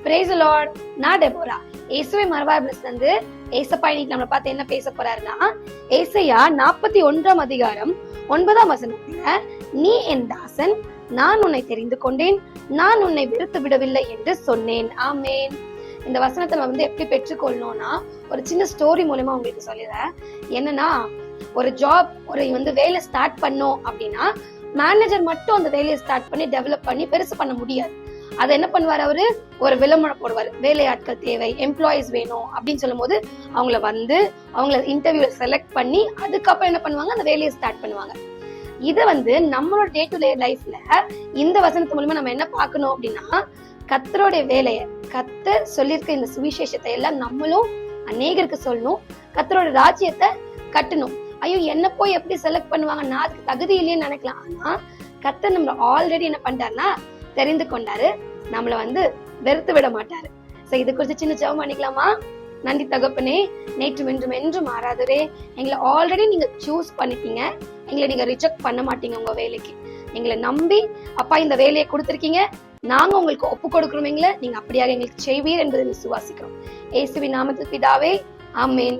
Praise the Lord. நான் Deborah. இயேசுவை மறுவாழ்வுல இருந்து ஏசப்பா இன்னைக்கு நம்மளை பார்த்து என்ன பேச போறாருன்னா, ஏசாயா 41 9 நீ என் தாசன், நான் உன்னை தெரிந்து கொண்டேன், நான் உன்னை வெறுத்து விடவில்லை என்று சொன்னேன். ஆமேன். இந்த வசனத்தை நம்ம எப்படி பெற்றுக்கொள்ளணும்னா, ஒரு சின்ன ஸ்டோரி மூலமா உங்களுக்கு சொல்லிடுறேன். என்னன்னா, ஒரு ஜாப் வேலை ஸ்டார்ட் பண்ணோம் அப்படின்னா மேனேஜர் மட்டும் அந்த வேலையை ஸ்டார்ட் பண்ணி டெவலப் பண்ணி பெருசு பண்ண முடியாது. அதை என்ன பண்ணுவார், அவரு ஒரு விளம்பரம் போடுவார். வேலையாட்கள் தேவை, எம்ப்ளாயிஸ் வேணும் அப்படின்னு சொல்லும் போது அவங்கள இன்டர்வியூல செலக்ட் பண்ணி அதுக்கப்புறம் என்ன பண்ணுவாங்க, அந்த வேலையை ஸ்டார்ட் பண்ணுவாங்க. இதை நம்மளோட டே டு டே லைஃப்ல இந்த வசனத்து மூலமா நம்ம என்ன பார்க்கணும் அப்படின்னா, கர்த்தருடைய வேலையை, கர்த்தர் சொல்லியிருக்க இந்த சுவிசேஷத்தை எல்லாம் நம்மளும் அநேகருக்கு சொல்லணும். கர்த்தரோட ராஜ்யத்தை கட்டணும். ஐயோ, என்ன போய் எப்படி செலக்ட் பண்ணுவாங்க, நான் அதுக்கு தகுதி இல்லைன்னு நினைக்கலாம். ஆனா கர்த்தர் நம்மள ஆல்ரெடி என்ன பண்றாருன்னா தெரிந்து கொண்டாரு. நம்மள வெறுத்து விட மாட்டாரு. இது குறித்து சின்ன ஜெபம் பண்ணிக்கலாமா? நன்றி தகப்பனே, நேற்றும் இன்றும் என்றும் மாறாதவரே, எங்களை ஆல்ரெடி நீங்க சூஸ் பண்ணிட்டீங்க. எங்களை நீங்க ரிஜெக்ட் பண்ண மாட்டீங்க. உங்க வேலைக்கு எங்களை நம்பி அப்பா இந்த வேலையை கொடுத்திருக்கீங்க. நாங்க உங்களுக்கு ஒப்பு கொடுக்கிறோம். நீங்க அப்படியாக எங்களுக்கு செய்வீர் என்பதை விசுவாசிக்கிறோம். இயேசுவின் நாமத்தில் பிதாவே, ஆமென்.